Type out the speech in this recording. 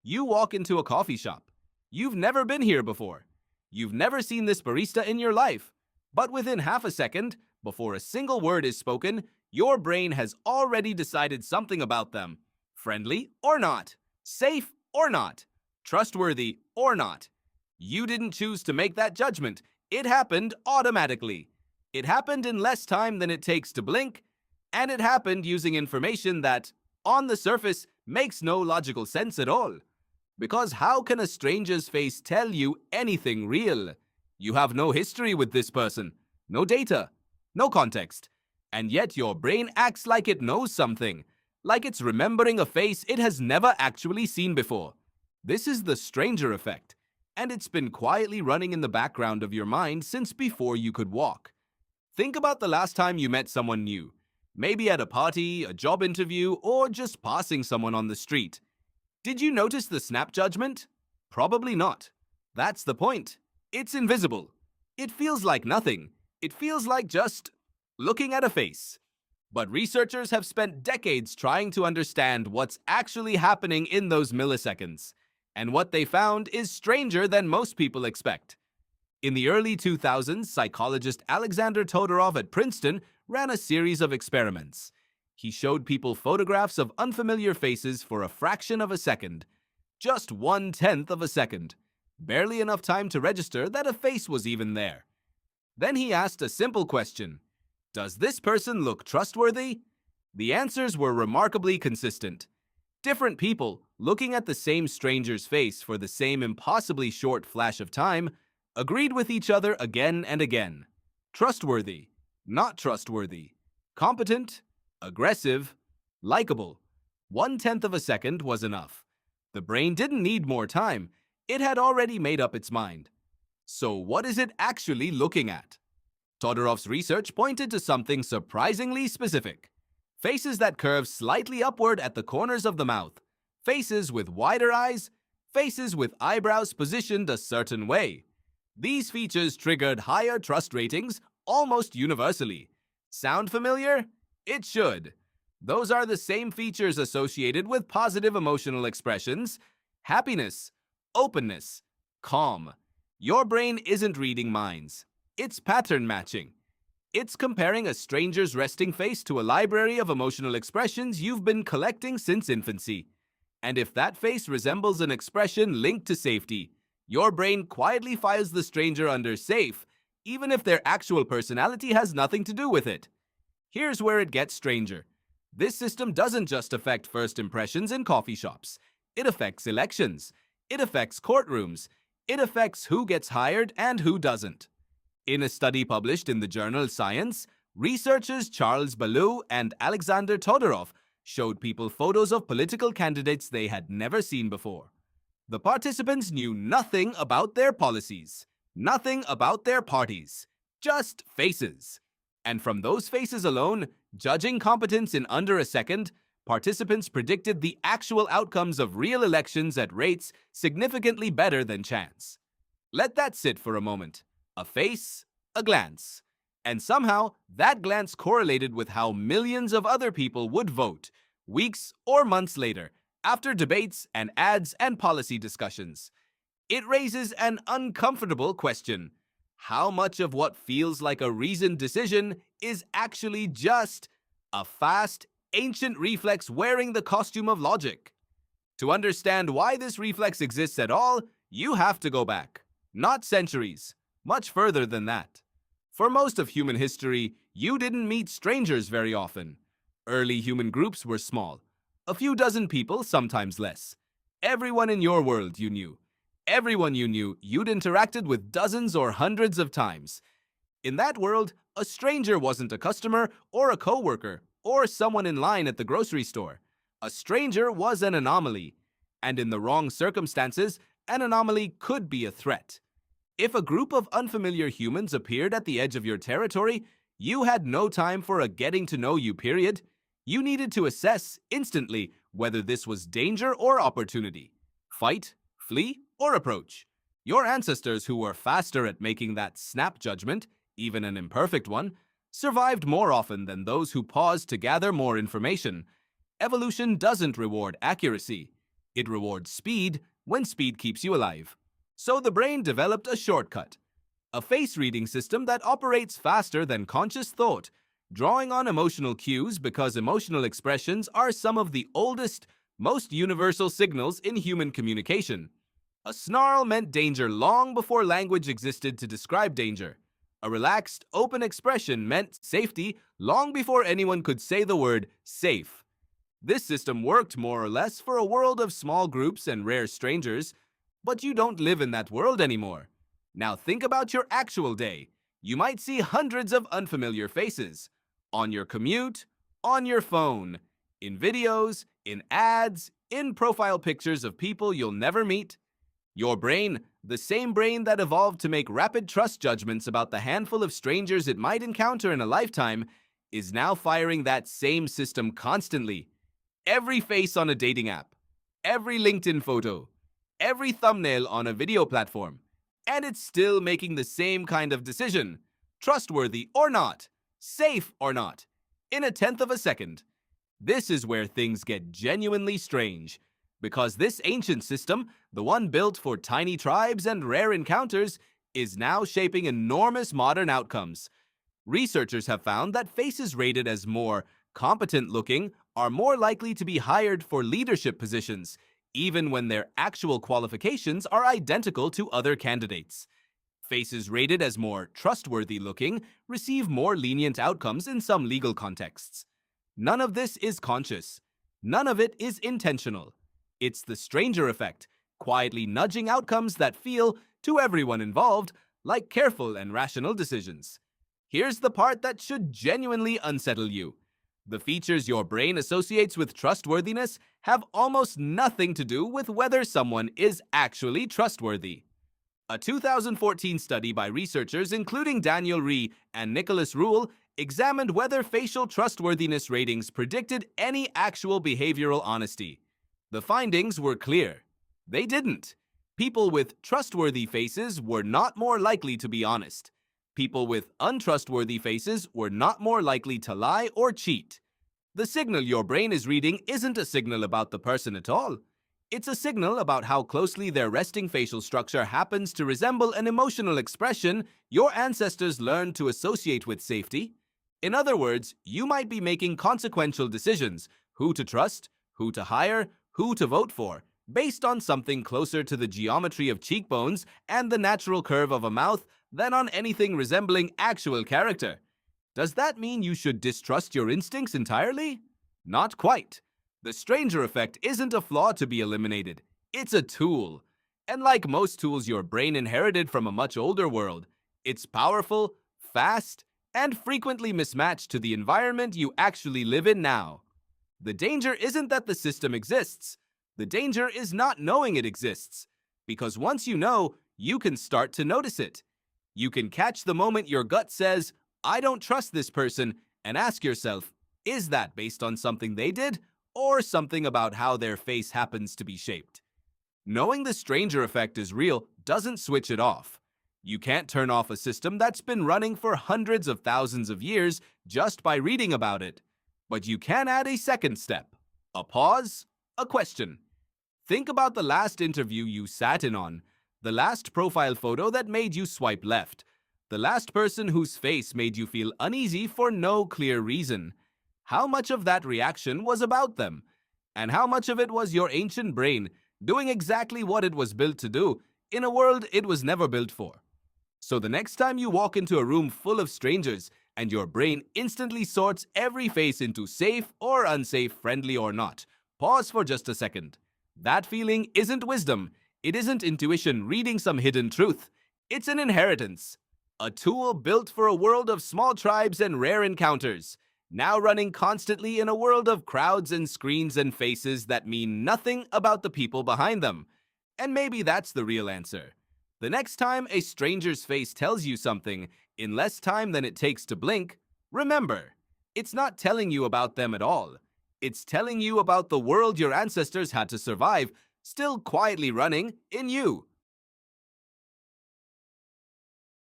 You walk into a coffee shop. You've never been here before. You've never seen this barista in your life. But within half a second, before a single word is spoken, your brain has already decided something about them. Friendly or not, safe or not, trustworthy or not. You didn't choose to make that judgment. It happened automatically. It happened in less time than it takes to blink, and it happened using information that, on the surface, makes no logical sense at all. Because how can a stranger's face tell you anything real? You have no history with this person, no data, no context, and yet your brain acts like it knows something, like it's remembering a face it has never actually seen before. This is the stranger effect, and it's been quietly running in the background of your mind since before you could walk. Think about the last time you met someone new, maybe at a party, a job interview, or just passing someone on the street. Did you notice the snap judgment? Probably not. That's the point. It's invisible. It feels like nothing. It feels like just looking at a face. But researchers have spent decades trying to understand what's actually happening in those milliseconds. And what they found is stranger than most people expect. In the early 2000s, psychologist Alexander Todorov at Princeton ran a series of experiments. He showed people photographs of unfamiliar faces for a fraction of a second. Just 1/10 of a second. Barely enough time to register that a face was even there. Then he asked a simple question. Does this person look trustworthy? The answers were remarkably consistent. Different people, looking at the same stranger's face for the same impossibly short flash of time, agreed with each other again and again. Trustworthy, not trustworthy. Competent, aggressive, likable. 1/10 of a second was enough. The brain didn't need more time. It had already made up its mind. So what is it actually looking at? Todorov's research pointed to something surprisingly specific. Faces that curve slightly upward at the corners of the mouth. Faces with wider eyes. Faces with eyebrows positioned a certain way. These features triggered higher trust ratings almost universally. Sound familiar? It should. Those are the same features associated with positive emotional expressions: happiness, openness, calm. Your brain isn't reading minds. It's pattern matching. It's comparing a stranger's resting face to a library of emotional expressions you've been collecting since infancy. And if that face resembles an expression linked to safety, your brain quietly files the stranger under safe, even if their actual personality has nothing to do with it. Here's where it gets stranger. This system doesn't just affect first impressions in coffee shops. It affects elections. It affects courtrooms. It affects who gets hired and who doesn't. In a study published in the journal Science, researchers Charles Ballou and Alexander Todorov showed people photos of political candidates they had never seen before. The participants knew nothing about their policies, nothing about their parties, just faces. And from those faces alone, judging competence in under a second, participants predicted the actual outcomes of real elections at rates significantly better than chance. Let that sit for a moment. A face, a glance. And somehow, that glance correlated with how millions of other people would vote, weeks or months later, after debates and ads and policy discussions. It raises an uncomfortable question. How much of what feels like a reasoned decision is actually just a fast, ancient reflex wearing the costume of logic? To understand why this reflex exists at all, you have to go back. Not centuries, much further than that. For most of human history, you didn't meet strangers very often. Early human groups were small. A few dozen people, sometimes less. Everyone in your world you knew. Everyone you knew, you'd interacted with dozens or hundreds of times. In that world, a stranger wasn't a customer or a coworker or someone in line at the grocery store. A stranger was an anomaly. And in the wrong circumstances, an anomaly could be a threat. If a group of unfamiliar humans appeared at the edge of your territory, you had no time for a getting to know you period. You needed to assess instantly whether this was danger or opportunity. Fight, flee, or approach. Your ancestors, who were faster at making that snap judgment, even an imperfect one, survived more often than those who paused to gather more information. Evolution doesn't reward accuracy. It rewards speed when speed keeps you alive. So the brain developed a shortcut, a face reading system that operates faster than conscious thought, drawing on emotional cues because emotional expressions are some of the oldest, most universal signals in human communication. A snarl meant danger long before language existed to describe danger. A relaxed, open expression meant safety long before anyone could say the word safe. This system worked more or less for a world of small groups and rare strangers, but you don't live in that world anymore. Now think about your actual day. You might see hundreds of unfamiliar faces on your commute, on your phone, in videos, in ads, in profile pictures of people you'll never meet. Your brain, the same brain that evolved to make rapid trust judgments about the handful of strangers it might encounter in a lifetime, is now firing that same system constantly. Every face on a dating app, every LinkedIn photo, every thumbnail on a video platform, and it's still making the same kind of decision, trustworthy or not, safe or not, in a tenth of a second. This is where things get genuinely strange, because this ancient system, the one built for tiny tribes and rare encounters, is now shaping enormous modern outcomes. Researchers have found that faces rated as more competent-looking are more likely to be hired for leadership positions, even when their actual qualifications are identical to other candidates. Faces rated as more trustworthy-looking receive more lenient outcomes in some legal contexts. None of this is conscious. None of it is intentional. It's the stranger effect, quietly nudging outcomes that feel, to everyone involved, like careful and rational decisions. Here's the part that should genuinely unsettle you. The features your brain associates with trustworthiness have almost nothing to do with whether someone is actually trustworthy. A 2014 study by researchers including Daniel Rhee and Nicholas Rule examined whether facial trustworthiness ratings predicted any actual behavioral honesty. The findings were clear. They didn't. People with trustworthy faces were not more likely to be honest. People with untrustworthy faces were not more likely to lie or cheat. The signal your brain is reading isn't a signal about the person at all. It's a signal about how closely their resting facial structure happens to resemble an emotional expression your ancestors learned to associate with safety. In other words, you might be making consequential decisions, who to trust, who to hire, who to vote for, based on something closer to the geometry of cheekbones and the natural curve of a mouth than on anything resembling actual character. Does that mean you should distrust your instincts entirely? Not quite. The stranger effect isn't a flaw to be eliminated. It's a tool. And like most tools your brain inherited from a much older world, it's powerful, fast, and frequently mismatched to the environment you actually live in now. The danger isn't that the system exists. The danger is not knowing it exists. Because once you know, you can start to notice it. You can catch the moment your gut says, I don't trust this person, and ask yourself, is that based on something they did, or something about how their face happens to be shaped? Knowing the stranger effect is real doesn't switch it off. You can't turn off a system that's been running for hundreds of thousands of years just by reading about it. But you can add a second step, a pause, a question. Think about the last interview you sat in on, the last profile photo that made you swipe left, the last person whose face made you feel uneasy for no clear reason. How much of that reaction was about them? And how much of it was your ancient brain doing exactly what it was built to do in a world it was never built for? So the next time you walk into a room full of strangers and your brain instantly sorts every face into safe or unsafe, friendly or not, pause for just a second. That feeling isn't wisdom. It isn't intuition reading some hidden truth. It's an inheritance. A tool built for a world of small tribes and rare encounters, now running constantly in a world of crowds and screens and faces that mean nothing about the people behind them. And maybe that's the real answer. The next time a stranger's face tells you something in less time than it takes to blink, remember, it's not telling you about them at all. It's telling you about the world your ancestors had to survive, still quietly running in you.